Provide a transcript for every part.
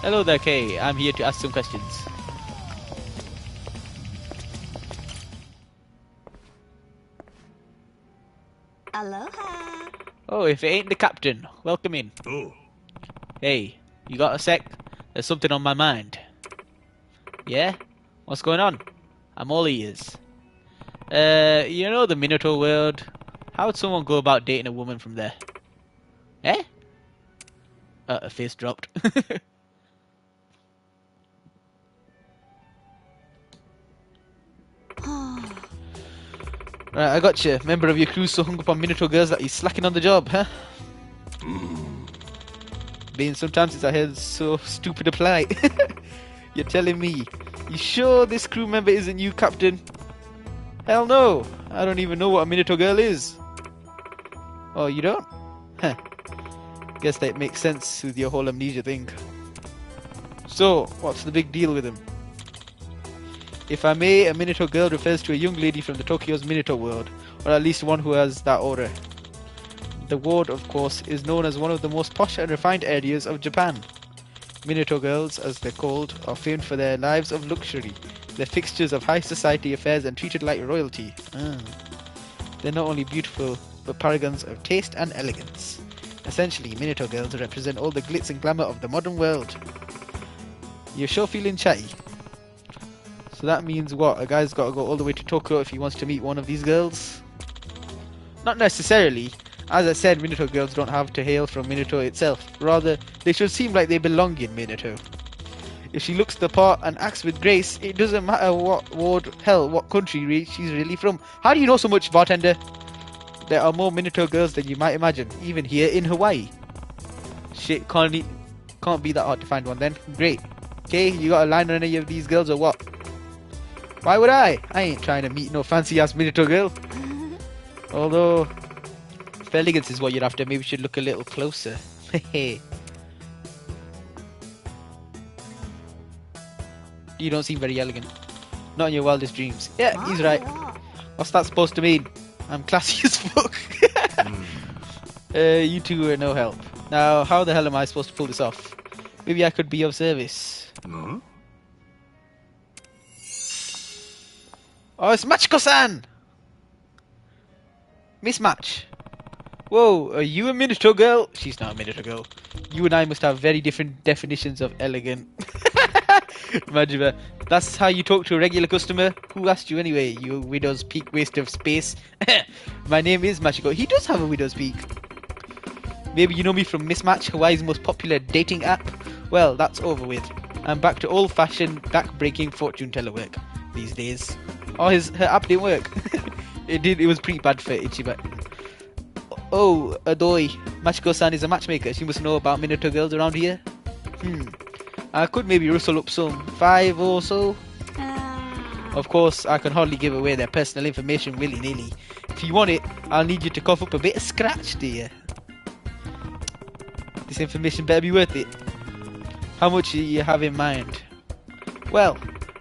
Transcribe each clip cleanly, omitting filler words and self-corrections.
Hello there, Kay. I'm here to ask some questions. Aloha. Oh, if it ain't the captain, welcome in. Oh. Hey, you got a sec? There's something on my mind. Yeah? What's going on? I'm all ears. You know the Minato world? How would someone go about dating a woman from there? Eh? Her face dropped. Right, I got you. Member of your crew so hung up on Minato girls that he's slacking on the job, huh? Being sometimes it's I hear so stupid a plight. You're telling me. You sure this crew member isn't you, Captain? Hell no. I don't even know what a Minato girl is. Oh, you don't? Huh. Guess that makes sense with your whole amnesia thing. So, what's the big deal with him? If I may, a Minato girl refers to a young lady from the Tokyo's Minato world, or at least one who has that aura. The ward, of course, is known as one of the most posh and refined areas of Japan. Minato girls, as they're called, are famed for their lives of luxury. They're fixtures of high society affairs and treated like royalty. They're not only beautiful, but paragons of taste and elegance. Essentially, Minato girls represent all the glitz and glamour of the modern world. You're sure feeling chatty? So that means what? A guy's got to go all the way to Tokyo if he wants to meet one of these girls? Not necessarily. As I said, Minato girls don't have to hail from Minato itself. Rather, they should seem like they belong in Minato. If she looks the part and acts with grace, it doesn't matter what ward, hell, what country she's really from. How do you know so much, bartender? There are more Minato girls than you might imagine, even here in Hawaii. Shit, can't be that hard to find one then. Great. Okay, you got a line on any of these girls or what? Why would I? I ain't trying to meet no fancy ass Minato girl. Although, if elegance is what you're after, maybe you should look a little closer. Hehe. You don't seem very elegant. Not in your wildest dreams. Yeah, he's right. What's that supposed to mean? I'm classy as fuck. You two are no help. Now, how the hell am I supposed to pull this off? Maybe I could be of service. Huh? Oh, it's Matchiko-san! Miss Match. Whoa, are you a Minato girl? She's not a Minato girl. You and I must have very different definitions of elegant. Majima, that's how you talk to a regular customer? Who asked you anyway, you widow's peak waste of space? My name is Machiko. He does have a widow's peak. Maybe you know me from Miss Match, Hawaii's most popular dating app? Well, that's over with. I'm back to old-fashioned, back-breaking fortune teller work these days. Oh, her app didn't work. It was pretty bad for Ichiban. Oh, Adoi. Machiko-san is a matchmaker. She must know about Minato girls around here. I could maybe rustle up some 5 or so. Of course, I can hardly give away their personal information willy-nilly. If you want it, I'll need you to cough up a bit of scratch, dear. This information better be worth it. How much do you have in mind? Well,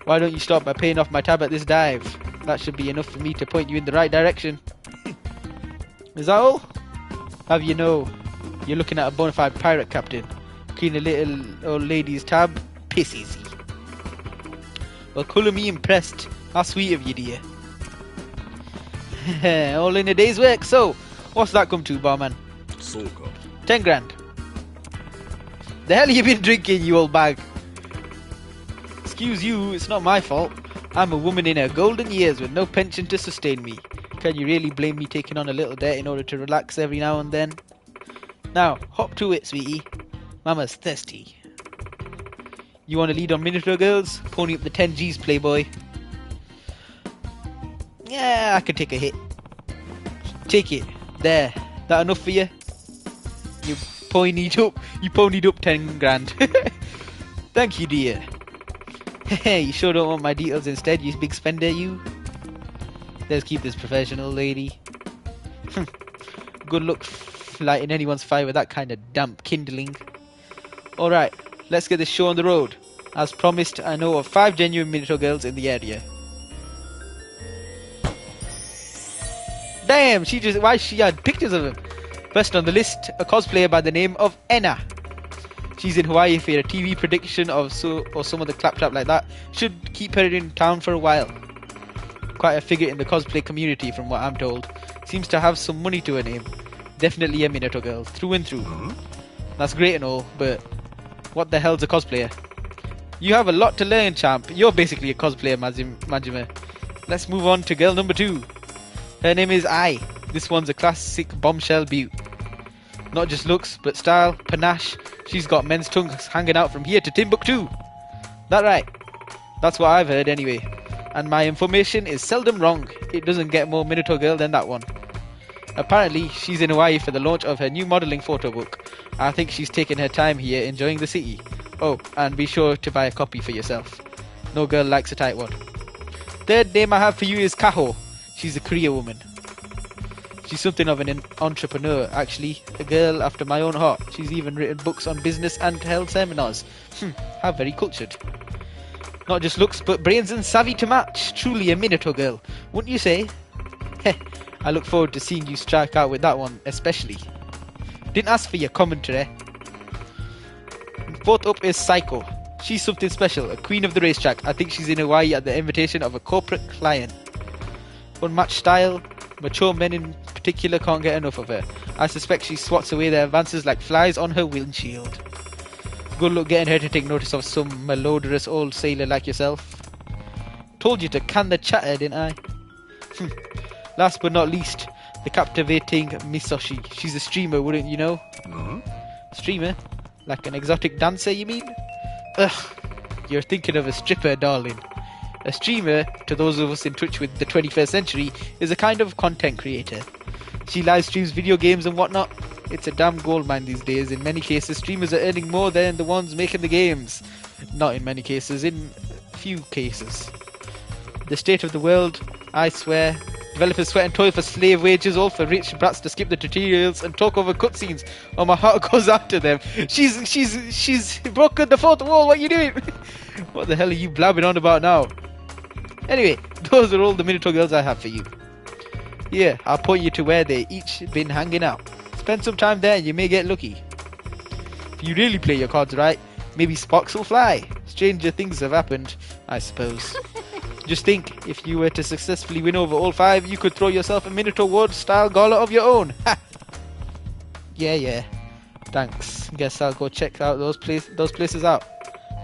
why don't you start by paying off my tab at this dive? That should be enough for me to point you in the right direction. Is that all? Have you know, you're looking at a bona fide pirate captain. Clean a little old lady's tab, piss easy. Well, colour me impressed. How sweet of you, dear. All in a day's work. So, what's that come to, barman? Soka. 10 grand. The hell you been drinking, you old bag? Excuse you, it's not my fault. I'm a woman in her golden years with no pension to sustain me. Can you really blame me taking on a little debt in order to relax every now and then? Now, hop to it, sweetie. Mama's thirsty. You want to lead on Minato girls? Pony up the 10 G's, playboy. Yeah, I can take a hit. Take it. There. That enough for you? You ponied up 10 grand. Thank you, dear. Hey, you sure don't want my details instead, you big spender, you? Let's keep this professional, lady. Good luck lighting anyone's fire with that kind of damp kindling. Alright, let's get this show on the road. As promised, I know of 5 genuine Minato girls in the area. Damn, why she had pictures of them? First on the list, a cosplayer by the name of Enna. She's in Hawaii for a TV prediction or some other claptrap like that. Should keep her in town for a while. Quite a figure in the cosplay community from what I'm told. Seems to have some money to her name. Definitely a Minato girl, through and through. That's great and all, but what the hell's a cosplayer? You have a lot to learn, champ. You're basically a cosplayer, Majima. Let's move on to girl number 2. Her name is Ai. This one's a classic bombshell beaut. Not just looks, but style, panache. She's got men's tongues hanging out from here to Timbuktu. That right? That's what I've heard anyway. And my information is seldom wrong. It doesn't get more Minato girl than that one. Apparently, she's in Hawaii for the launch of her new modelling photo book. I think she's taking her time here enjoying the city. Oh, and be sure to buy a copy for yourself. No girl likes a tight one. Third name I have for you is Kaho. She's a Korea woman. She's something of an entrepreneur, actually. A girl after my own heart. She's even written books on business and held seminars. How very cultured. Not just looks, but brains and savvy to match. Truly a Minato girl, wouldn't you say? Heh, I look forward to seeing you strike out with that one, especially. Didn't ask for your commentary. Fourth up is Psycho. She's something special, a queen of the racetrack. I think she's in Hawaii at the invitation of a corporate client. Unmatched style, mature men in particular can't get enough of her. I suspect she swats away their advances like flies on her windshield. Good luck getting her to take notice of some malodorous old sailor like yourself. Told you to can the chatter, didn't I? Last but not least, the captivating Misoshi. She's a streamer, wouldn't you know? Streamer? Like an exotic dancer, you mean? Ugh, you're thinking of a stripper, darling. A streamer, to those of us in touch with the 21st century, is a kind of content creator. She live streams video games and whatnot. It's a damn goldmine these days. In many cases, streamers are earning more than the ones making the games. Not in many cases, in few cases. The state of the world, I swear. Developers sweat and toil for slave wages, all for rich brats to skip the tutorials and talk over cutscenes. Oh, my heart goes out to them. She's broken the fourth wall. What are you doing? What the hell are you blabbing on about now? Anyway, those are all the Minato girls I have for you. Here, I'll point you to where they each been hanging out. Spend some time there and you may get lucky. If you really play your cards right, maybe sparks will fly. Stranger things have happened, I suppose. Just think, if you were to successfully win over all 5, you could throw yourself a Minato World style gala of your own. Ha! Yeah. Thanks. Guess I'll go check out those places out.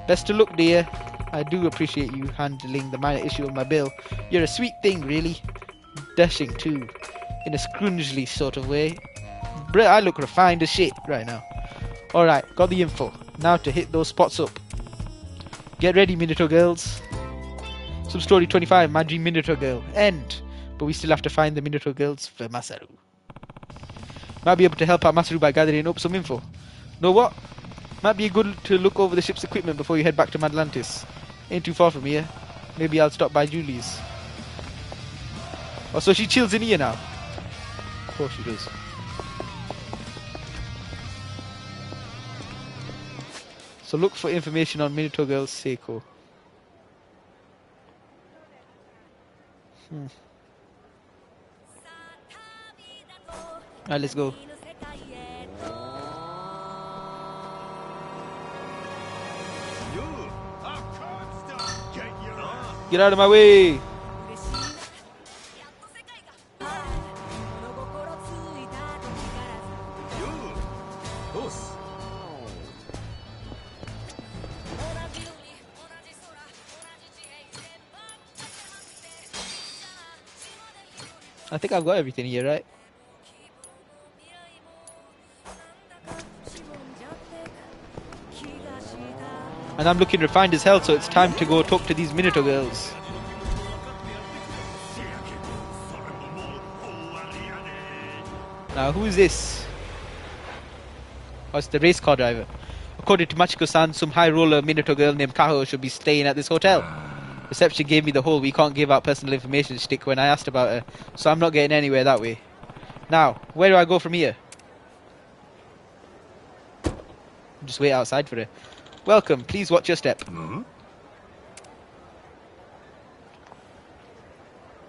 Best of luck, dear. I do appreciate you handling the minor issue of my bill. You're a sweet thing, really. Dashing too. In a scroungely sort of way. Bruh, I look refined as shit right now. Alright, got the info. Now to hit those spots up. Get ready, Minato girls. Sub-story 25, Majima Minato girl. End. But we still have to find the Minato girls for Masaru. Might be able to help out Masaru by gathering up some info. Know what? Might be good to look over the ship's equipment before you head back to Atlantis. Ain't too far from here. Maybe I'll stop by Julie's. Oh, so she chills in here now. Of course she does. So look for information on Minato girl Seiko. Alright, let's go. Get out of my way! I think I've got everything here, right? And I'm looking refined as hell, so it's time to go talk to these Minato girls. Now, who is this? Oh, it's the race car driver. According to Machiko-san, some high roller Minato girl named Kaho should be staying at this hotel. Reception gave me the whole "we can't give out personal information" shtick when I asked about her, so I'm not getting anywhere that way. Now, where do I go from here? Just wait outside for her. Welcome, please watch your step.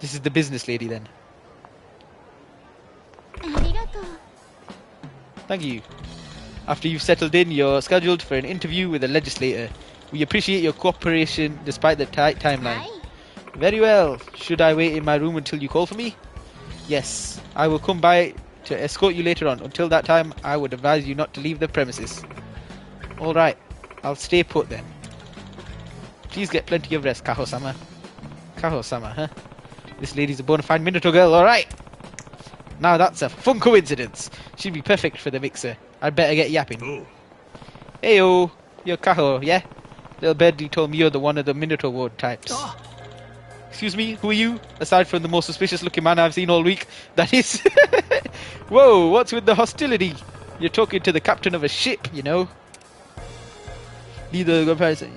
This is the business lady then. Thank you. After you've settled in, you're scheduled for an interview with a legislator. We appreciate your cooperation despite the tight timeline. Hi. Very well. Should I wait in my room until you call for me? Yes. I will come by to escort you later on. Until that time, I would advise you not to leave the premises. Alright. I'll stay put then. Please get plenty of rest, Kaho-sama. Kaho-sama, huh? This lady's a bona fide Minato girl, alright! Now that's a fun coincidence. She'd be perfect for the mixer. I'd better get yapping. Heyo, you're Kaho, yeah? Little birdie told me you're the one of the Minato ward types. Excuse me, who are you? Aside from the most suspicious looking man I've seen all week, that is. Whoa, what's with the hostility? You're talking to the captain of a ship, you know. Neither comparison.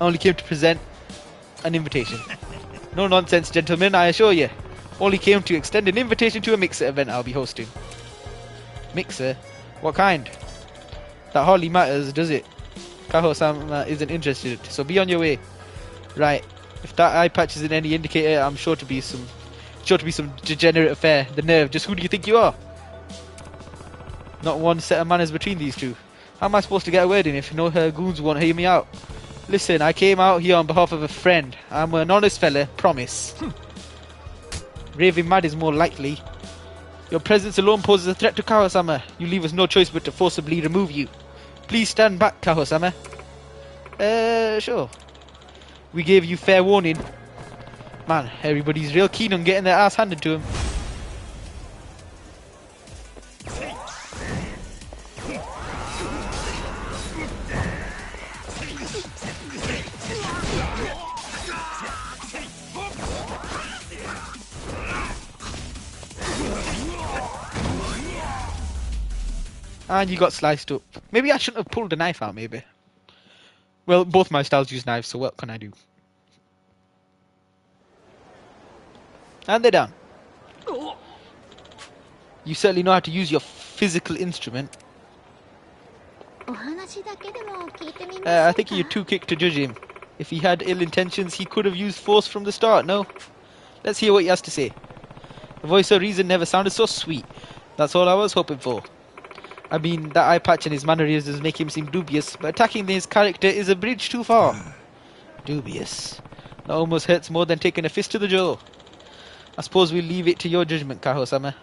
I only came to present an invitation. No nonsense, gentlemen, I assure you. Only came to extend an invitation to a mixer event I'll be hosting. Mixer? What kind? That hardly matters, does it? Kaho-sama isn't interested, so be on your way. Right. If that eye patch isn't any indicator, I'm sure to be some degenerate affair. The nerve. Just who do you think you are? Not one set of manners between these two. How am I supposed to get a word in if no her goons won't hear me out? Listen, I came out here on behalf of a friend. I'm an honest fella, promise. Raving mad is more likely. Your presence alone poses a threat to Kaho-sama. You leave us no choice but to forcibly remove you. Please stand back, Kaho-sama. Sure. We gave you fair warning. Man, everybody's real keen on getting their ass handed to him. And you got sliced up. Maybe I shouldn't have pulled the knife out, maybe. Well, both my styles use knives, so what can I do? And they're done. You certainly know how to use your physical instrument. I think you're too quick to judge him. If he had ill intentions, he could have used force from the start, no? Let's hear what he has to say. The voice of reason never sounded so sweet. That's all I was hoping for. I mean, that eye patch and his mannerisms make him seem dubious, but attacking his character is a bridge too far. Dubious. That almost hurts more than taking a fist to the jaw. I suppose we'll leave it to your judgment, Kaho-sama.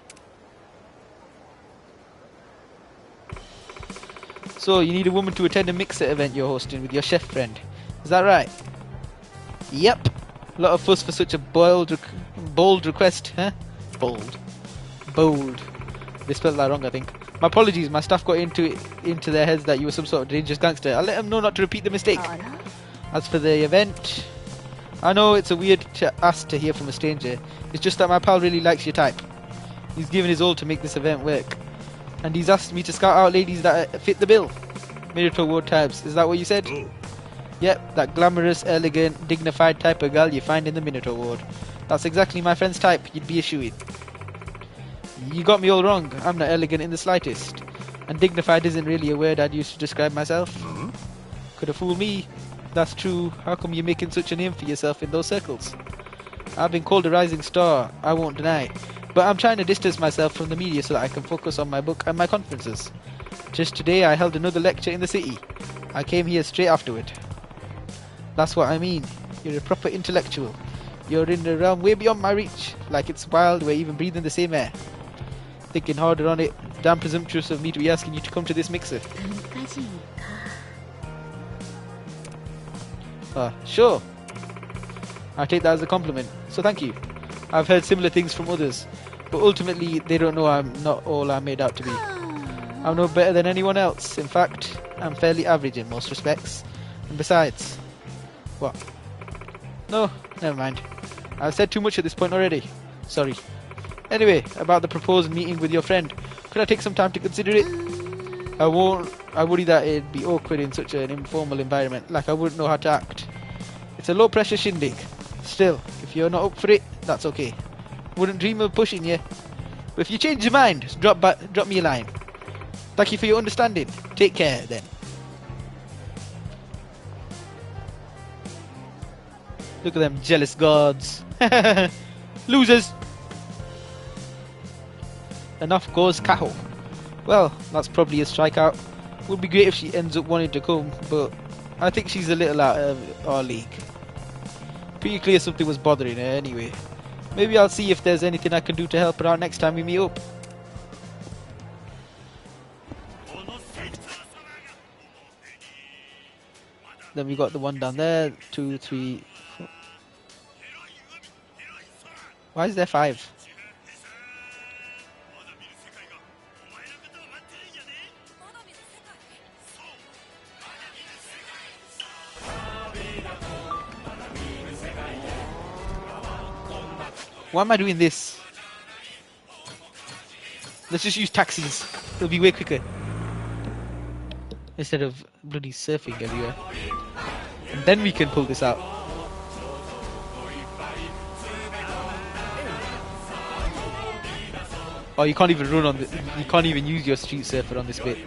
So, you need a woman to attend a mixer event you're hosting with your chef friend. Is that right? Yep. A lot of fuss for such a bold request, huh? Bold. They spelled that wrong, I think. My apologies, my staff got into their heads that you were some sort of dangerous gangster. I'll let them know not to repeat the mistake. As for the event, I know it's a weird ask to hear from a stranger. It's just that my pal really likes your type. He's given his all to make this event work. And he's asked me to scout out ladies that fit the bill. Minato ward types, is that what you said? Yep, that glamorous, elegant, dignified type of girl you find in the Minato ward. That's exactly my friend's type, you'd be a shoo-in. You got me all wrong. I'm not elegant in the slightest. And dignified isn't really a word I'd use to describe myself. Could have fooled me. That's true. How come you're making such a name for yourself in those circles? I've been called a rising star, I won't deny. But I'm trying to distance myself from the media so that I can focus on my book and my conferences. Just today I held another lecture in the city. I came here straight afterward. That's what I mean. You're a proper intellectual. You're in a realm way beyond my reach. Like it's wild, we're even breathing the same air. Thinking harder on it. Damn presumptuous of me to be asking you to come to this mixer. Sure. I take that as a compliment, so thank you. I've heard similar things from others, but ultimately they don't know I'm not all I'm made out to be. I'm no better than anyone else. In fact, I'm fairly average in most respects. And besides... What? No, never mind. I've said too much at this point already. Sorry. Anyway, about the proposed meeting with your friend. Could I take some time to consider it? I worry that it'd be awkward in such an informal environment, like I wouldn't know how to act. It's a low pressure shindig. Still, if you're not up for it, that's okay. Wouldn't dream of pushing you. But if you change your mind, drop me a line. Thank you for your understanding. Take care then. Look at them jealous gods. Losers. Enough goes Kaho. Well, that's probably a strikeout. Would be great if she ends up wanting to come, but I think she's a little out of our league. Pretty clear something was bothering her anyway. Maybe I'll see if there's anything I can do to help her out next time we meet up. Then we got the one down there, 2, 3, 4. Why is there 5? Why am I doing this? Let's just use taxis. It'll be way quicker. Instead of bloody surfing everywhere. And then we can pull this out. Oh, you can't even run on the... You can't even use your street surfer on this bit.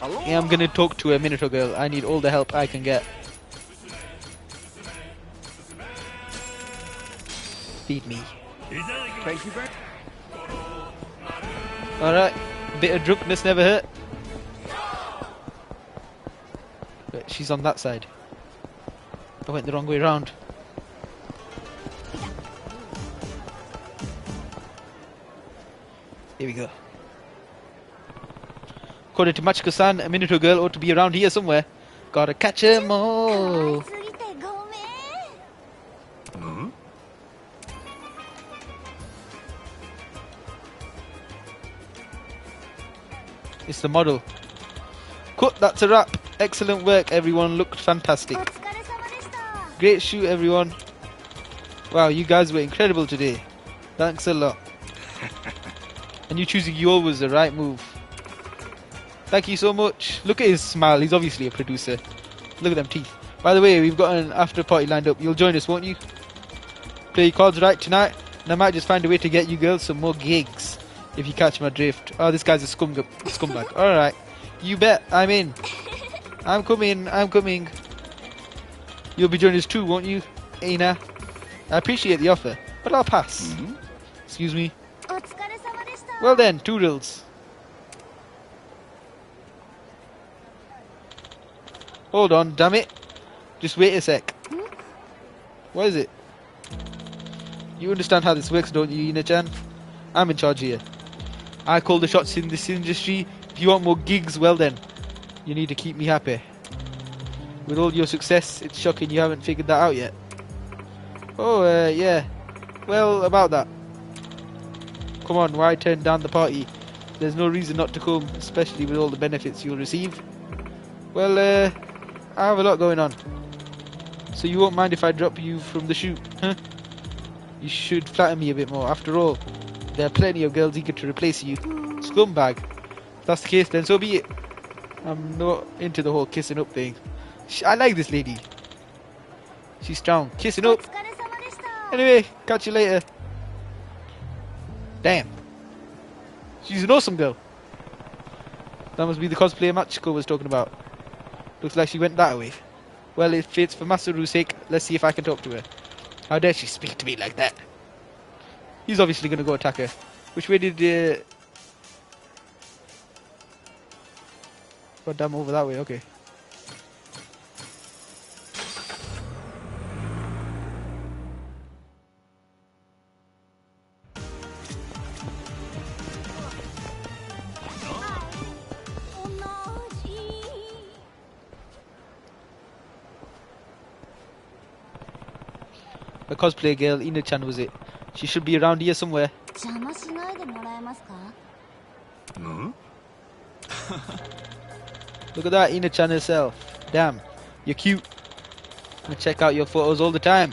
Yeah, I'm gonna talk to a Minato girl. I need all the help I can get. Feed me. Thank you very Alright, a bit of drunkenness never hurt. But she's on that side. I went the wrong way round. Here we go. According to Machiko-san, a Minato girl ought to be around here somewhere. Gotta catch 'em all. It's the model. Cut, that's a wrap. Excellent work, everyone. Looked fantastic. Great shoot, everyone. Wow, you guys were incredible today. Thanks a lot. And you choosing Yol was the right move. Thank you so much. Look at his smile. He's obviously a producer. Look at them teeth. By the way, we've got an after party lined up. You'll join us, won't you? Play your cards right tonight, and I might just find a way to get you girls some more gigs. If you catch my drift. Oh, this guy's a scumbag. Alright. You bet. I'm in. I'm coming. You'll be joining us too, won't you, Aina? I appreciate the offer, but I'll pass. Excuse me. Well then, toodles. Hold on, damn it. Just wait a sec. What is it? You understand how this works, don't you, Ina-chan? I'm in charge here. I call the shots in this industry. If you want more gigs, well then, you need to keep me happy. With all your success, it's shocking you haven't figured that out yet. Oh, yeah. Well, about that. Come on, why turn down the party? There's no reason not to come, especially with all the benefits you'll receive. Well, I have a lot going on. So you won't mind if I drop you from the shoot, huh? You should flatter me a bit more. After all, there are plenty of girls eager to replace you. Scumbag. If that's the case, then so be it. I'm not into the whole kissing up thing. I like this lady. She's strong. Kissing up. Anyway, catch you later. Damn. She's an awesome girl. That must be the cosplayer Matchiko was talking about. Looks like she went that way. Well, if it's for Masaru's sake, let's see if I can talk to her. How dare she speak to me like that? He's obviously going to go attack her. Which way did... God damn, over that way, okay. The cosplay girl, Ina-chan was it? She should be around here somewhere. Look at that, Ina-chan herself. Damn, you're cute. I check out your photos all the time.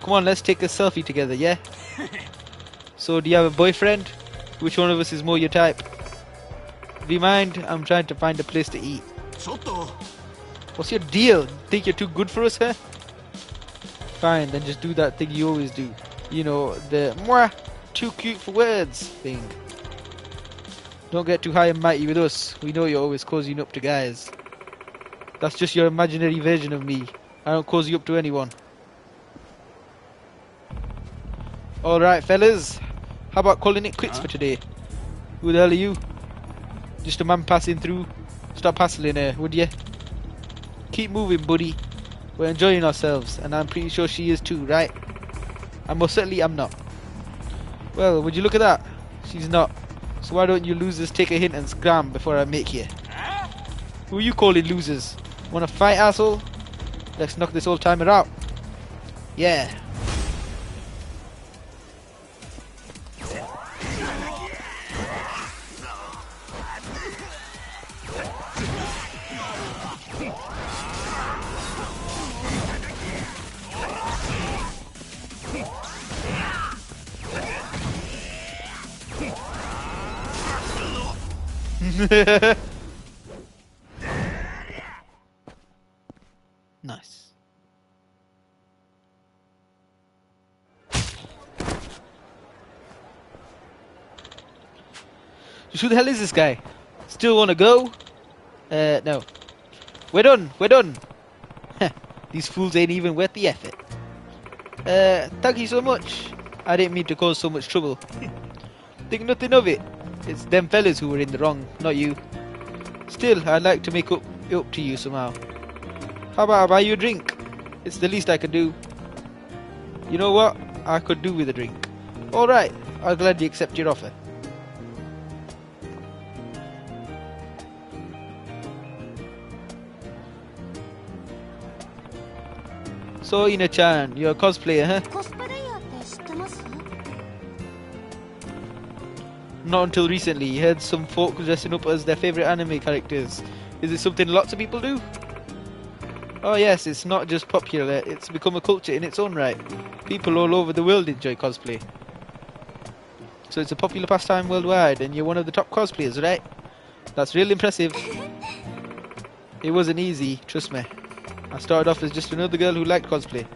Come on, let's take a selfie together, yeah? So, do you have a boyfriend? Which one of us is more your type? Do you mind? I'm trying to find a place to eat. What's your deal? Think you're too good for us, huh? Fine, then just do that thing you always do. You know, the mwah, too cute for words thing. Don't get too high and mighty with us. We know you're always cozying up to guys. That's just your imaginary version of me. I don't cozy up to anyone. Alright, fellas. How about calling it quits for today? Who the hell are you? Just a man passing through. Stop hassling her, would you? Keep moving, buddy. We're enjoying ourselves, and I'm pretty sure she is too, right? I most certainly am not. Well, would you look at that? She's not. So why don't you losers take a hint and scram before I make you? Who are you calling losers? Wanna fight, asshole? Let's knock this old timer out. Yeah. Nice. Just who the hell is this guy? Still wanna go? No. We're done, we're done. These fools ain't even worth the effort. Thank you so much. I didn't mean to cause so much trouble. Think nothing of it. It's them fellas who were in the wrong, not you. Still, I'd like to make up to you somehow. How about I buy you a drink? It's the least I can do. You know what? I could do with a drink. Alright, I'll gladly accept your offer. So, Ina-chan, you're a cosplayer, huh? コスプレイヤーって知ってます？ Not until recently. Heard some folk dressing up as their favourite anime characters. Is it something lots of people do? Oh yes, it's not just popular, it's become a culture in its own right. People all over the world enjoy cosplay. So it's a popular pastime worldwide, and you're one of the top cosplayers, right? That's really impressive. It wasn't easy, trust me. I started off as just another girl who liked cosplay.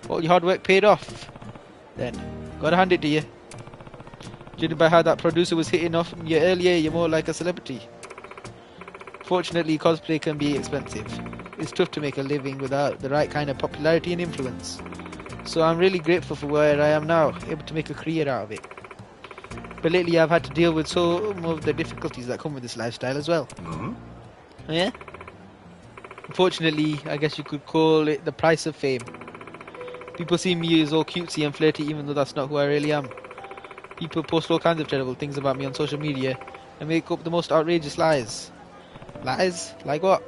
All your hard work paid off. Then, gotta hand it to you. Judging by how that producer was hitting off you earlier, you're more like a celebrity. Fortunately, cosplay can be expensive. It's tough to make a living without the right kind of popularity and influence. So I'm really grateful for where I am now, able to make a career out of it. But lately I've had to deal with some of the difficulties that come with this lifestyle as well. Yeah? Unfortunately, I guess you could call it the price of fame. People see me as all cutesy and flirty even though that's not who I really am. People post all kinds of terrible things about me on social media and make up the most outrageous lies. Lies? Like what?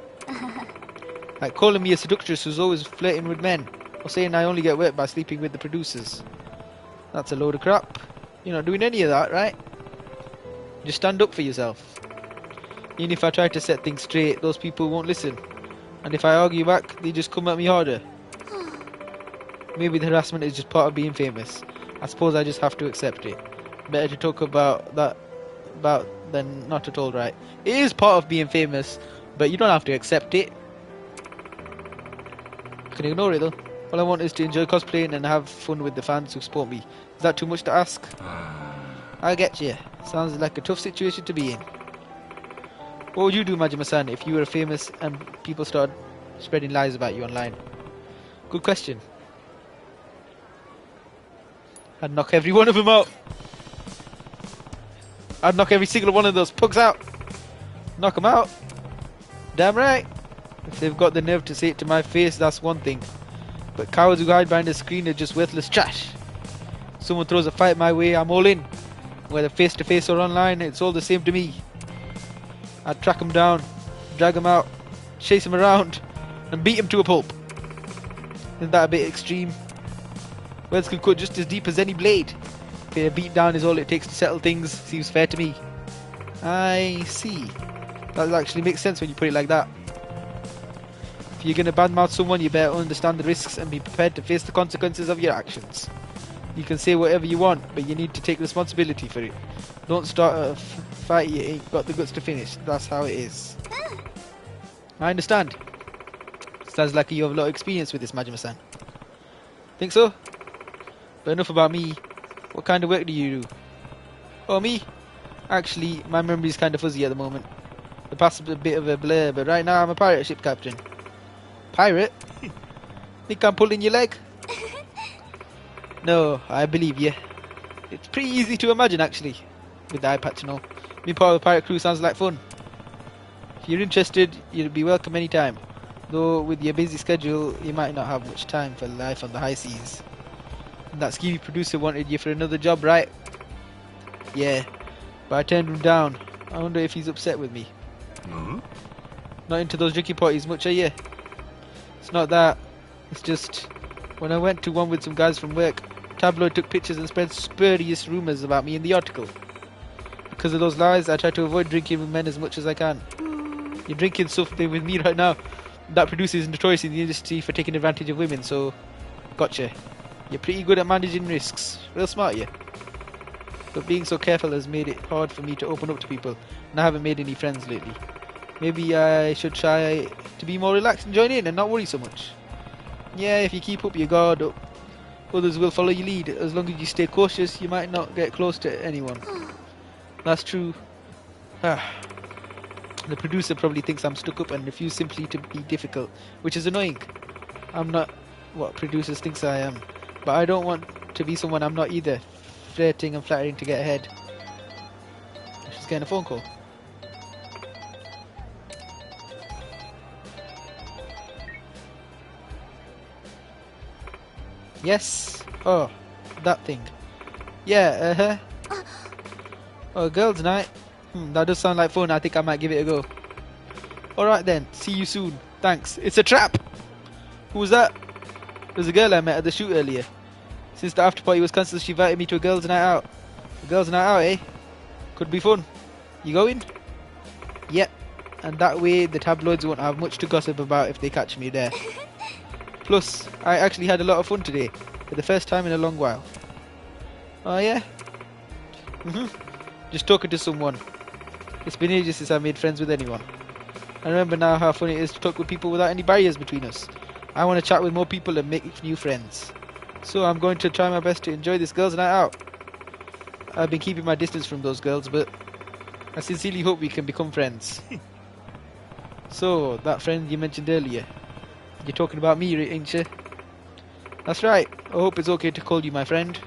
Like calling me a seductress who's always flirting with men, or saying I only get work by sleeping with the producers. That's a load of crap. You're not doing any of that, right? Just stand up for yourself. Even if I try to set things straight, those people won't listen. And if I argue back, they just come at me harder. Maybe the harassment is just part of being famous. I suppose I just have to accept it. Better to talk about that than not at all, right? It is part of being famous, but you don't have to accept it. I can ignore it though. All I want is to enjoy cosplaying and have fun with the fans who support me. Is that too much to ask? I get you. Sounds like a tough situation to be in. What would you do, Majima-san, if you were famous and people started spreading lies about you online? Good question. I'd knock every one of them out. I'd knock every single one of those pugs out. Knock them out. Damn right. If they've got the nerve to say it to my face, that's one thing. But cowards who hide behind a screen are just worthless trash. Someone throws a fight my way, I'm all in. Whether face to face or online, it's all the same to me. I'd track them down, drag them out, chase them around, and beat them to a pulp. Isn't that a bit extreme? Words can cut just as deep as any blade. A beat down is all it takes to settle things, seems fair to me. I see. That actually makes sense when you put it like that. If you're going to badmouth someone, you better understand the risks and be prepared to face the consequences of your actions. You can say whatever you want, but you need to take responsibility for it. Don't start a fight you ain't got the guts to finish. That's how it is. I understand. Sounds like you have a lot of experience with this, Majima-san. Think so? But enough about me. What kind of work do you do? Oh, me? Actually, my memory's kind of fuzzy at the moment. The past's a bit of a blur, but right now I'm a pirate ship captain. Pirate? Think I'm pulling your leg? No, I believe you. It's pretty easy to imagine, actually. with the eye patch and all. Being part of the pirate crew sounds like fun. If you're interested, you'll be welcome anytime. Though with your busy schedule, you might not have much time for life on the high seas. And that skeevy producer wanted you for another job, right? Yeah, but I turned him down. I wonder if he's upset with me. Not into those drinking parties much, are you? It's not that. It's just, when I went to one with some guys from work, tabloid took pictures and spread spurious rumours about me in the article. Because of those lies, I try to avoid drinking with men as much as I can. You're drinking something with me right now. That producer is notorious in the industry for taking advantage of women, so gotcha. You're pretty good at managing risks. Real smart, you. But being so careful has made it hard for me to open up to people, and I haven't made any friends lately. Maybe I should try to be more relaxed and join in and not worry so much. Yeah, if you keep up your guard up, others will follow your lead. As long as you stay cautious, you might not get close to anyone. That's true. The producer probably thinks I'm stuck up and refuse simply to be difficult, which is annoying. I'm not what producers thinks I am, but I don't want to be someone I'm not either, flirting and flattering to get ahead. She's getting a phone call. Yes. Oh, that thing. Yeah, Oh, girls' night. That does sound like fun. I think I might give it a go. Alright then, see you soon. Thanks. It's a trap! Who was that? There's a girl I met at the shoot earlier. Since the after party was cancelled, she invited me to a girls' night out. A girls' night out, eh? Could be fun. You going? Yep. And that way the tabloids won't have much to gossip about if they catch me there. Plus, I actually had a lot of fun today. For the first time in a long while. Oh yeah? Just talking to someone. It's been ages since I made friends with anyone. I remember now how fun it is to talk with people without any barriers between us. I want to chat with more people and make new friends. So I'm going to try my best to enjoy this girls' night out. I've been keeping my distance from those girls, but I sincerely hope we can become friends. So, that friend you mentioned earlier. You're talking about me, ain't you? That's right. I hope it's okay to call you my friend.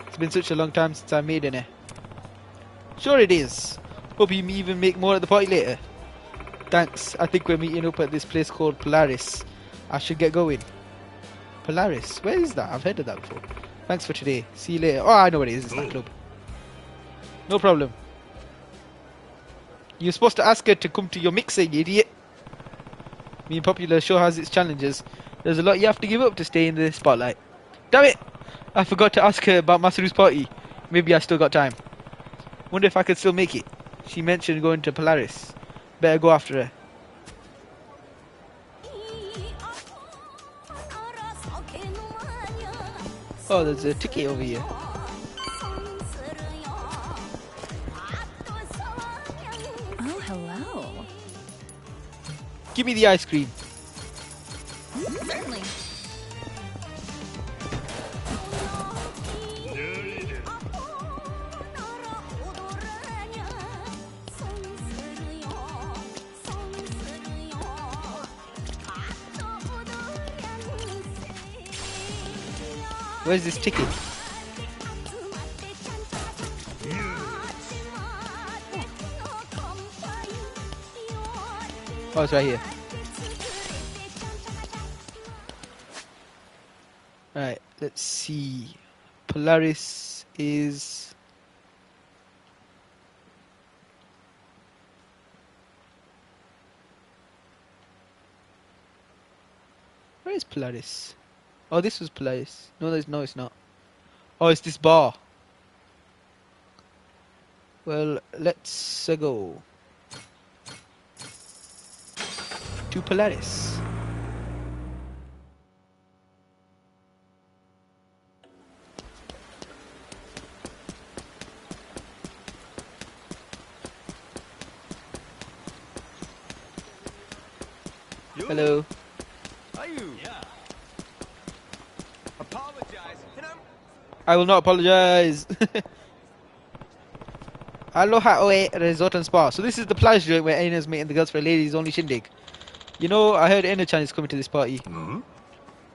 It's been such a long time since I made any. Sure it is. Hope you even make more at the party later. Thanks. I think we're meeting up at this place called Polaris. I should get going. Polaris? Where is that? I've heard of that before. Thanks for today. See you later. Oh, I know what it is. It's that club. No problem. You're supposed to ask her to come to your mixer, you idiot. Being popular sure has its challenges. There's a lot you have to give up to stay in the spotlight. Damn it! I forgot to ask her about Masaru's party. Maybe I still got time. Wonder if I could still make it. She mentioned going to Polaris. Better go after her. Oh, there's a ticket over here. Oh, hello. Give me the ice cream. Certainly. Where's this ticket? Oh, it's right here. Right, let's see. Polaris is... Where is Polaris? Oh, this was Polaris. No, it's not. Oh, it's this bar. Well, let's go to Polaris. Hello. Are you? Yeah. Apologize. And I will not apologize. Aloha Oe Resort and Spa. So this is the plage joint where Aina's meeting the girls for a ladies only shindig. You know, I heard Aina-chan is coming to this party.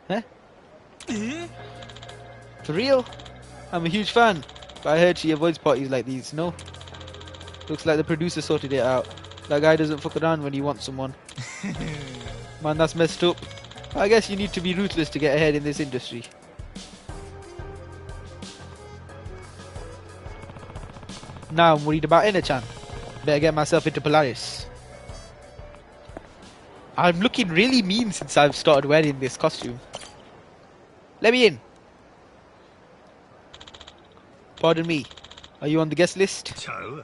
Huh? For real? I'm a huge fan. But I heard she avoids parties like these, no? Looks like the producer sorted it out. That guy doesn't fuck around when he wants someone. Man, that's messed up. I guess you need to be ruthless to get ahead in this industry. Now I'm worried about Ina-chan. Better get myself into Polaris. I'm looking really mean since I've started wearing this costume. Let me in. Pardon me. Are you on the guest list? Ciao.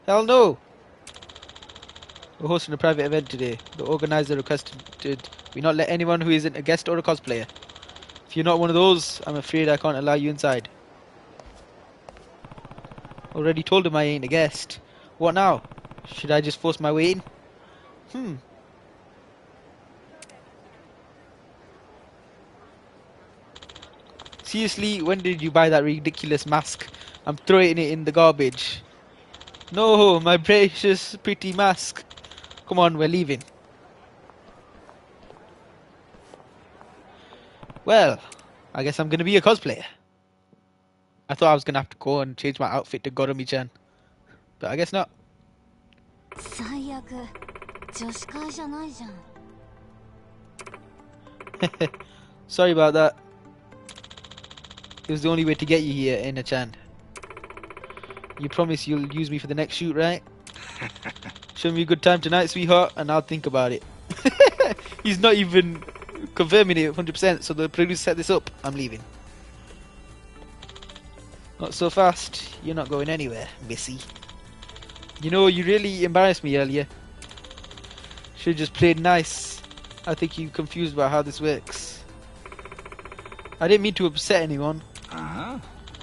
Hell no. We're hosting a private event today. The organizer requested we not let anyone who isn't a guest or a cosplayer. If you're not one of those, I'm afraid I can't allow you inside. Already told him I ain't a guest. What now? Should I just force my way in? Seriously, when did you buy that ridiculous mask? I'm throwing it in the garbage. No, my precious pretty mask. Come on, we're leaving. Well, I guess I'm gonna be a cosplayer. I thought I was gonna have to go and change my outfit to Goromi-chan. But I guess not. 最悪女子会じゃないじゃん Sorry about that. It was the only way to get you here, Ina-chan. You promise you'll use me for the next shoot, right? Show me a good time tonight, sweetheart, and I'll think about it. He's not even confirming it 100%, so the producer set this up. I'm leaving. Not so fast. You're not going anywhere, missy. You know, you really embarrassed me earlier. Should've just played nice. I think you're confused about how this works. I didn't mean to upset anyone. Uh-huh.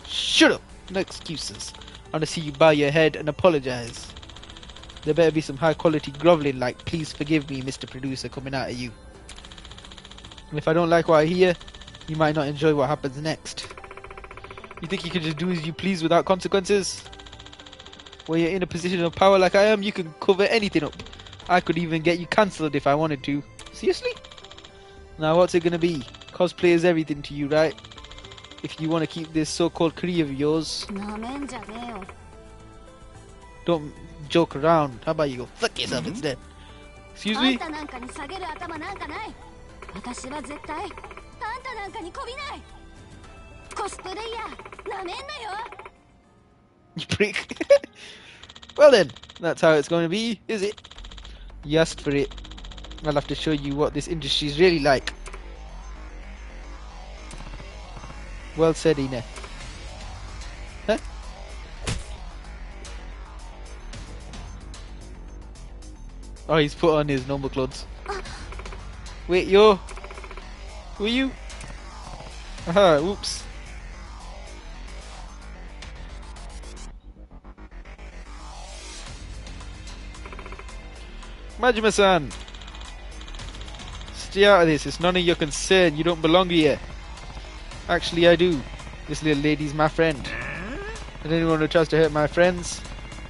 Shut up! No excuses. I want to see you bow your head and apologize. There better be some high quality groveling like please forgive me, Mr. Producer, coming out of you. And if I don't like what I hear, you might not enjoy what happens next. You think you can just do as you please without consequences? When you're in a position of power like I am, you can cover anything up. I could even get you cancelled if I wanted to. Seriously? Now what's it gonna be? Cosplay is everything to you, right? If you want to keep this so-called career of yours, なめんじゃねえよ don't joke around. How about you go fuck yourself instead? Excuse あん me? たなんかに下げる頭なんかない私は絶対あんたなんかにこびないコスプレイヤーなめんなよ You prick. Well then, that's how it's going to be, is it? You asked for it. I'll have to show you what this industry is really like. Well said, Ina. Huh? Oh, he's put on his normal clothes. Wait, yo. Who are you? Aha, whoops. Majima-san! Stay out of this, it's none of your concern, you don't belong here. Actually I do. This little lady's my friend. And anyone who tries to hurt my friends,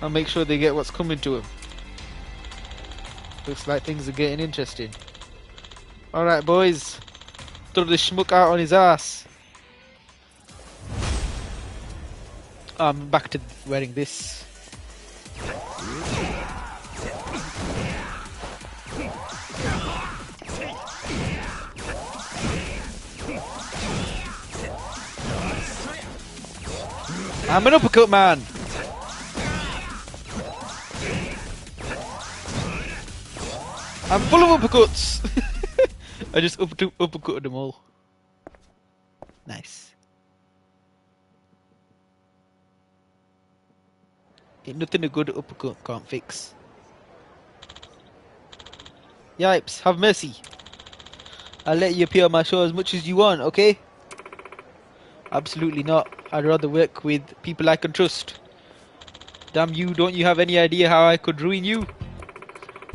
I'll make sure they get what's coming to them. Looks like things are getting interesting. Alright boys, throw the schmuck out on his ass. I'm back to wearing this. I'm an uppercut man! I'm full of uppercuts! I just uppercutted them all. Nice. Ain't nothing a good uppercut can't fix. Yipes, have mercy. I'll let you appear on my show as much as you want, okay? Absolutely not. I'd rather work with people I can trust. Damn you, don't you have any idea how I could ruin you?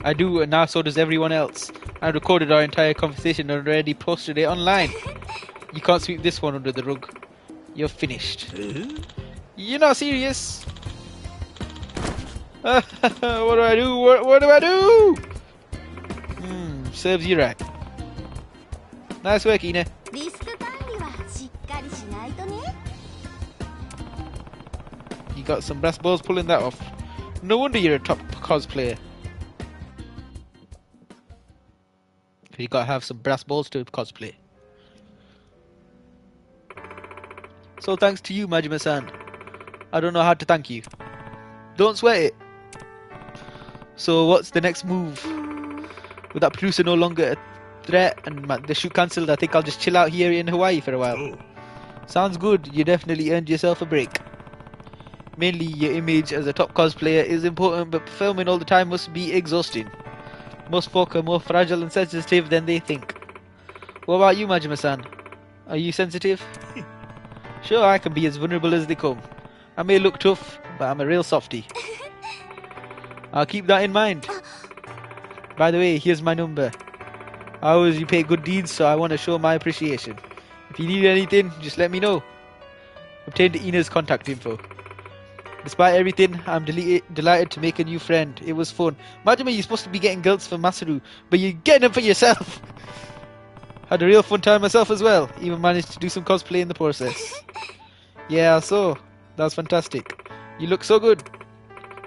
I do, and now so does everyone else. I recorded our entire conversation and already posted it online. You can't sweep this one under the rug. You're finished. You're not serious. What do I do? What do I do? Serves you right. Nice work, Ina. リスク管理はしっかりしないとね You got some brass balls pulling that off. No wonder you're a top cosplayer. You gotta have some brass balls to cosplay. So thanks to you, Majima-san. I don't know how to thank you. Don't sweat it. So what's the next move? With that producer no longer a threat and the shoot cancelled, I think I'll just chill out here in Hawaii for a while. Sounds good. You definitely earned yourself a break. Mainly your image as a top cosplayer is important, but filming all the time must be exhausting. Most folk are more fragile and sensitive than they think. What about you, Majima-san? Are you sensitive? Sure, I can be as vulnerable as they come. I may look tough, but I'm a real softie. I'll keep that in mind. By the way, here's my number. I always repay good deeds, so I want to show my appreciation. If you need anything, just let me know. Obtained Ina's contact info. Despite everything, I'm delighted to make a new friend. It was fun. Majima, you're supposed to be getting girls for Masaru, but you're getting them for yourself. Had a real fun time myself as well. Even managed to do some cosplay in the process. Yeah, so that was fantastic. You look so good.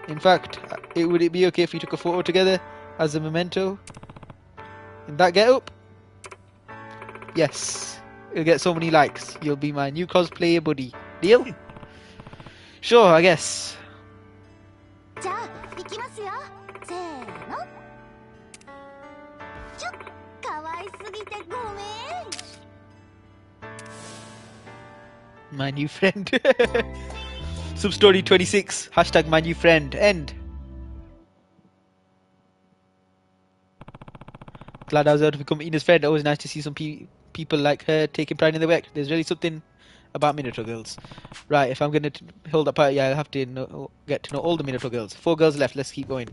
In fact, would it be okay if we took a photo together as a memento? In that getup? Yes. It'll get so many likes. You'll be my new cosplayer buddy. Deal? Sure, I guess. じゃあ行きますよせーのちょっかわいすぎてごめん My new friend. Substory 26. Hashtag my new friend. End. Glad I was able to become Ina's friend. Always nice to see some people like her taking pride in their work. There's really something about Minato girls. Right, if I'm going to hold that party, I'll have to get to know all the Minato girls. 4 girls left, let's keep going.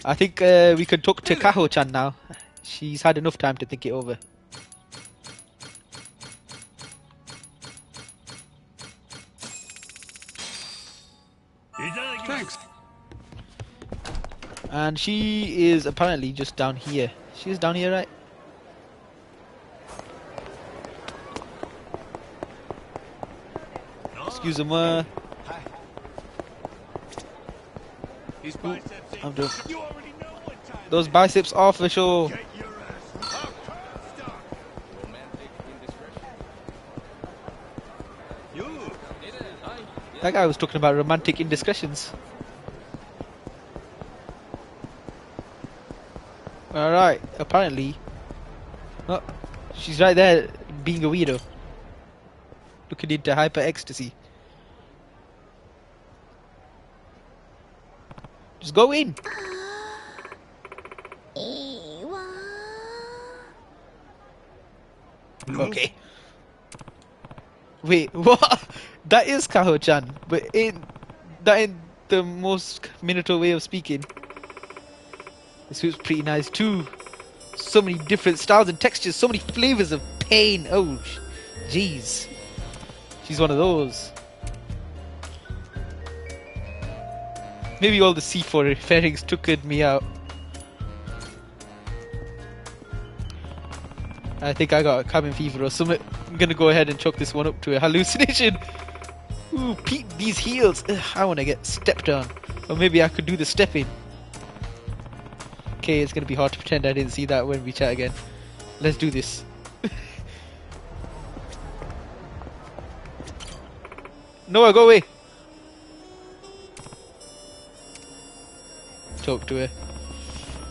I think we can talk to Kaho-chan now. She's had enough time to think it over. Thanks. And she is apparently just down here. She's down here, right? Excusez-moi. I'm doing. Those biceps are for sure. That guy was talking about romantic indiscretions. Alright, apparently. Oh, she's right there being a weirdo. Looking into hyper ecstasy. Just go in. Okay. Wait, what? That is Kaho-chan, but that ain't the most Minato way of speaking. This suit's pretty nice too. So many different styles and textures, so many flavors of pain. Oh, jeez. She's one of those. Maybe all the C4 fairings took me out. I think I got a cabin fever or something. I'm gonna go ahead and chalk this one up to a hallucination. Ooh, peep these heels. Ugh, I wanna get stepped on. Or maybe I could do the stepping. Okay, it's gonna be hard to pretend I didn't see that when we chat again. Let's do this. Noah, go away. Talk to her.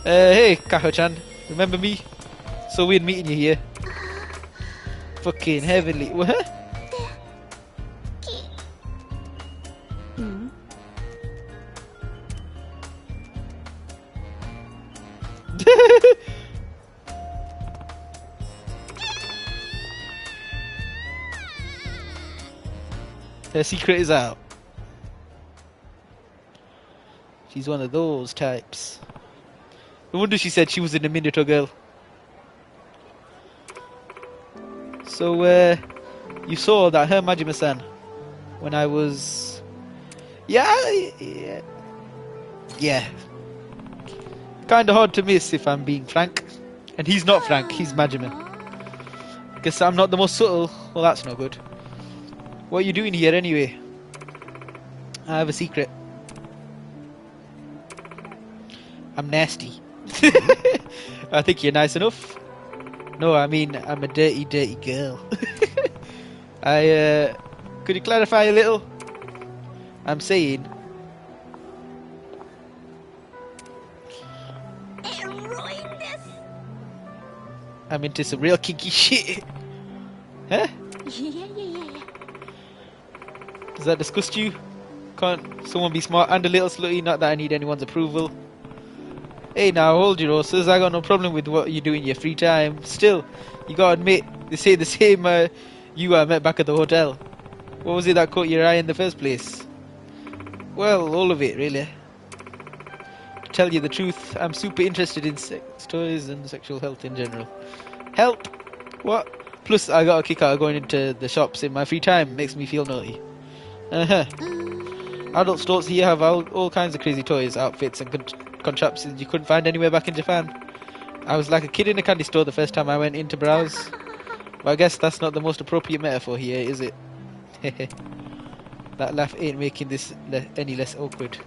Hey, Kaho-chan. Remember me? So weird meeting you here. Fucking heavenly. What? Her secret is out. She's one of those types. No wonder she said she was in a Minato girl. So, you saw that her Majima-san when I was... Yeah. Kinda hard to miss if I'm being frank. And he's not frank, he's Majima. Guess I'm not the most subtle. Well, that's not good. What are you doing here anyway? I have a secret. I'm nasty. I think you're nice enough. No, I mean, I'm a dirty, dirty girl. Could you clarify a little? I'm saying... I'm into some real kinky shit. Huh? Does that disgust you? Can't someone be smart and a little slutty? Not that I need anyone's approval. Hey now, hold your horses. I got no problem with what you do in your free time. Still, you gotta admit, they say the same you I met back at the hotel. What was it that caught your eye in the first place? Well, all of it, really. To tell you the truth, I'm super interested in sex toys and sexual health in general. Health? What? Plus, I got a kick out of going into the shops in my free time. Makes me feel naughty. Adult stores here have all kinds of crazy toys, outfits and contraptions you couldn't find anywhere back in Japan. I was like a kid in a candy store the first time I went in to browse. But I guess that's not the most appropriate metaphor here, is it? That laugh ain't making this any less awkward.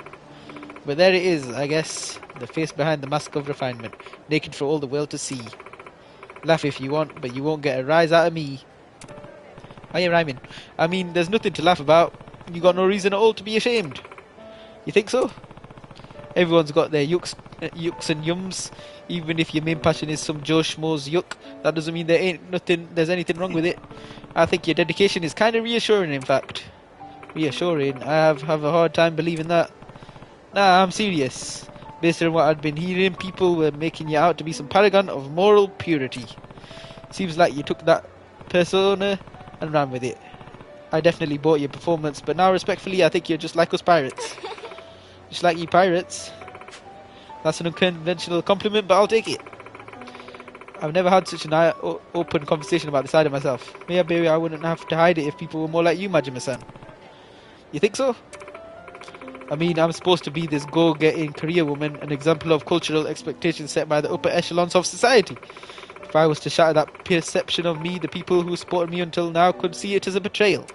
But there it is, I guess. The face behind the mask of refinement. Naked for all the world to see. Laugh if you want, but you won't get a rise out of me. Why are you rhyming? I mean, there's nothing to laugh about. You got no reason at all to be ashamed. You think so? Everyone's got their yucks and yums. Even if your main passion is some Joe Schmo's yuck, that doesn't mean there's anything wrong with it. I think your dedication is kind of reassuring, in fact. Reassuring? I have a hard time believing that. Nah, I'm serious. Based on what I'd been hearing, people were making you out to be some paragon of moral purity. Seems like you took that persona and ran with it. I definitely bought your performance, but now respectfully, I think you're just like us pirates. Just like you pirates. That's an unconventional compliment, but I'll take it. I've never had such an open conversation about the side of myself. Maybe I wouldn't have to hide it if people were more like you, Majima-san. You think so? I mean, I'm supposed to be this go-getting career woman, an example of cultural expectations set by the upper echelons of society. If I was to shatter that perception of me, the people who supported me until now could see it as a betrayal.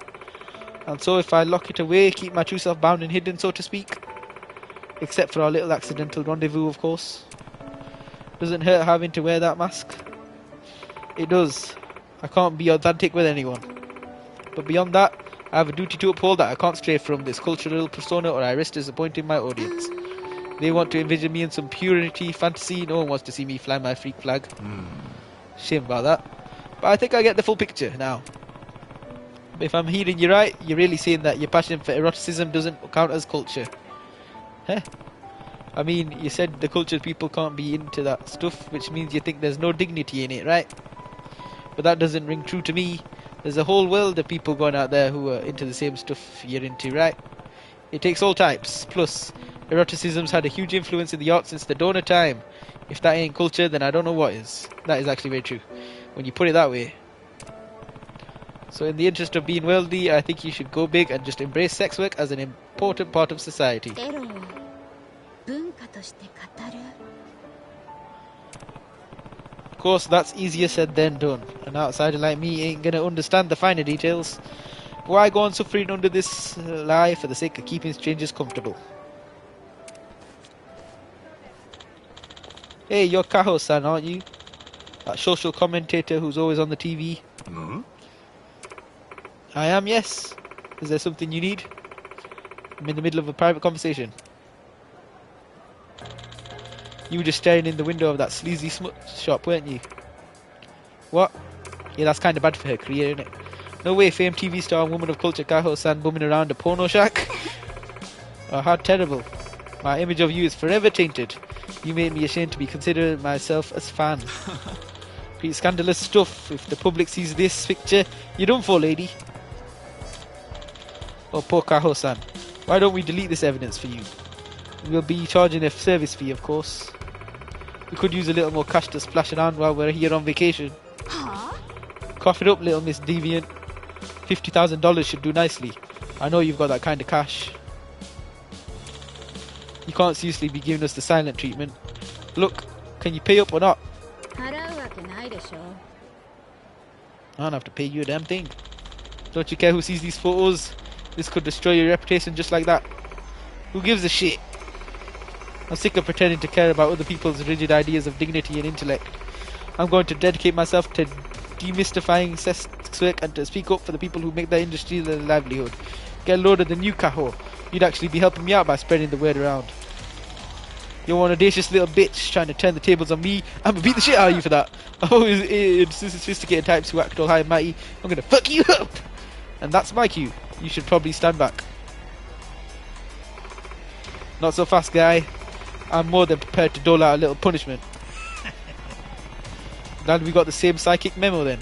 And so if I lock it away, keep my true self bound and hidden, so to speak. Except for our little accidental rendezvous, of course. Doesn't hurt having to wear that mask. It does. I can't be authentic with anyone. But beyond that, I have a duty to uphold that I can't stray from this cultural persona or I risk disappointing my audience. They want to envision me in some purity fantasy. No one wants to see me fly my freak flag. Shame about that. But I think I get the full picture now. If I'm hearing you right, you're really saying that your passion for eroticism doesn't count as culture. Huh? I mean, you said the cultured people can't be into that stuff, which means you think there's no dignity in it, right? But that doesn't ring true to me. There's a whole world of people going out there who are into the same stuff you're into, right? It takes all types. Plus, eroticism's had a huge influence in the arts since the dawn of time. If that ain't culture, then I don't know what is. That is actually very true, when you put it that way. So in the interest of being worldly, I think you should go big and just embrace sex work as an important part of society. Of course, that's easier said than done. An outsider like me ain't gonna understand the finer details. Why go on suffering under this lie for the sake of keeping strangers comfortable? Hey, you're Kaho-san, aren't you? That social commentator who's always on the TV. I am, yes. Is there something you need? I'm in the middle of a private conversation. You were just staring in the window of that sleazy smut shop, weren't you? What? Yeah, that's kind of bad for her career, isn't it? No way, famed TV star and woman of culture Kaho-san bumming around a porno shack. Oh, how terrible. My image of you is forever tainted. You made me ashamed to be considered myself as fan. Pretty scandalous stuff. If the public sees this picture, you're done for, lady. Oh, poor Kaho-san. Why don't we delete this evidence for you? We'll be charging a service fee, of course. We could use a little more cash to splash around while we're here on vacation. Huh? Cough it up, little Miss Deviant. $50,000 should do nicely. I know you've got that kind of cash. You can't seriously be giving us the silent treatment. Look, can you pay up or not? I don't have to pay you a damn thing. Don't you care who sees these photos? This could destroy your reputation just like that. Who gives a shit? I'm sick of pretending to care about other people's rigid ideas of dignity and intellect. I'm going to dedicate myself to demystifying sex work and to speak up for the people who make their industry their livelihood. Get a load of the new Kaho. You'd actually be helping me out by spreading the word around. You're one audacious little bitch trying to turn the tables on me. I'm gonna beat the shit out of you for that. Oh, it's sophisticated types who act all high and mighty. I'm gonna fuck you up! And that's my cue. You should probably stand back. Not so fast, guy. I'm more than prepared to dole out a little punishment. Glad we got the same psychic memo then.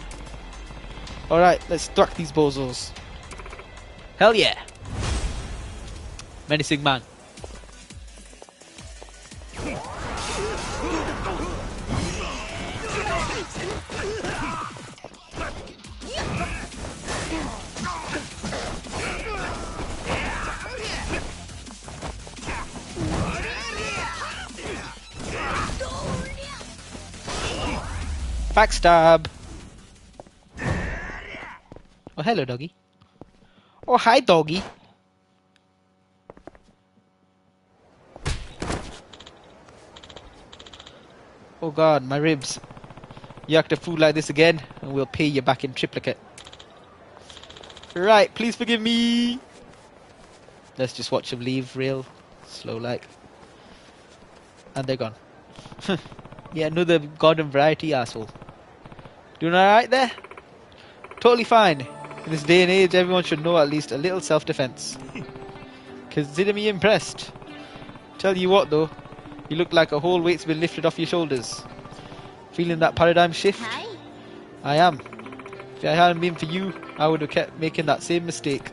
Alright, let's duck these bozos. Hell yeah! Menacing man. Backstab. Oh, hello, doggy. Oh, hi, doggy. Oh god, my ribs. You act a fool like this again, and we'll pay you back in triplicate. Right, please forgive me. Let's just watch them leave real slow like. And they're gone. Yeah, another garden variety asshole. Doing alright there? Totally fine. In this day and age, everyone should know at least a little self-defense. Consider me impressed. Tell you what though, you look like a whole weight's been lifted off your shoulders. Feeling that paradigm shift? Hi. I am. If it hadn't been for you, I would have kept making that same mistake.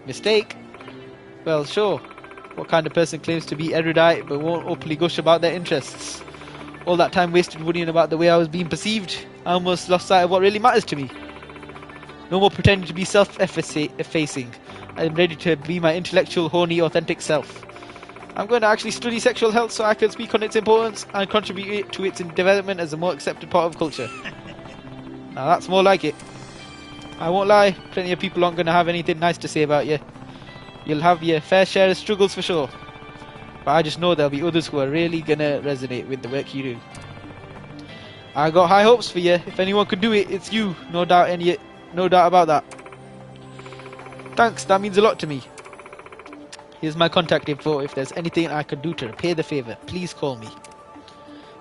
Mistake? Well, sure. What kind of person claims to be erudite but won't openly gush about their interests? All that time wasted worrying about the way I was being perceived, I almost lost sight of what really matters to me. No more pretending to be self-effacing. I am ready to be my intellectual, horny, authentic self. I'm going to actually study sexual health so I can speak on its importance and contribute to its development as a more accepted part of culture. Now that's more like it. I won't lie, plenty of people aren't going to have anything nice to say about you. You'll have your fair share of struggles for sure. But I just know there'll be others who are really going to resonate with the work you do. I got high hopes for you. If anyone could do it, it's you. No doubt about that. Thanks, that means a lot to me. Here's my contact info. If there's anything I could do to repay the favour, please call me.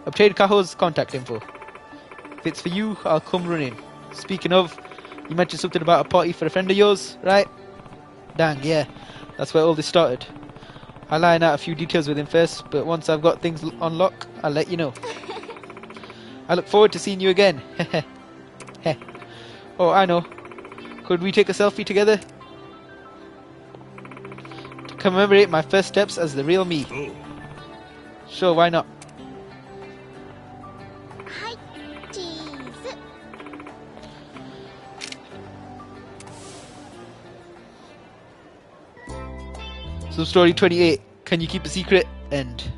Obtain Kaho's contact info. If it's for you, I'll come running. Speaking of, you mentioned something about a party for a friend of yours, right? Dang, yeah. That's where all this started. I'll iron out a few details with him first, but once I've got things on lock, I'll let you know. I look forward to seeing you again. Heh. Oh, I know. Could we take a selfie together? To commemorate my first steps as the real me. Sure, why not? Hi, cheese. So story 28. Can you keep a secret? End.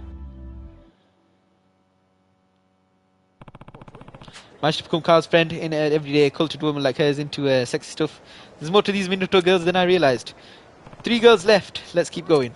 Managed to become Carl's friend in an everyday cultured woman like her is into sexy stuff. There's more to these Minato girls than I realized. 3 girls left. Let's keep going.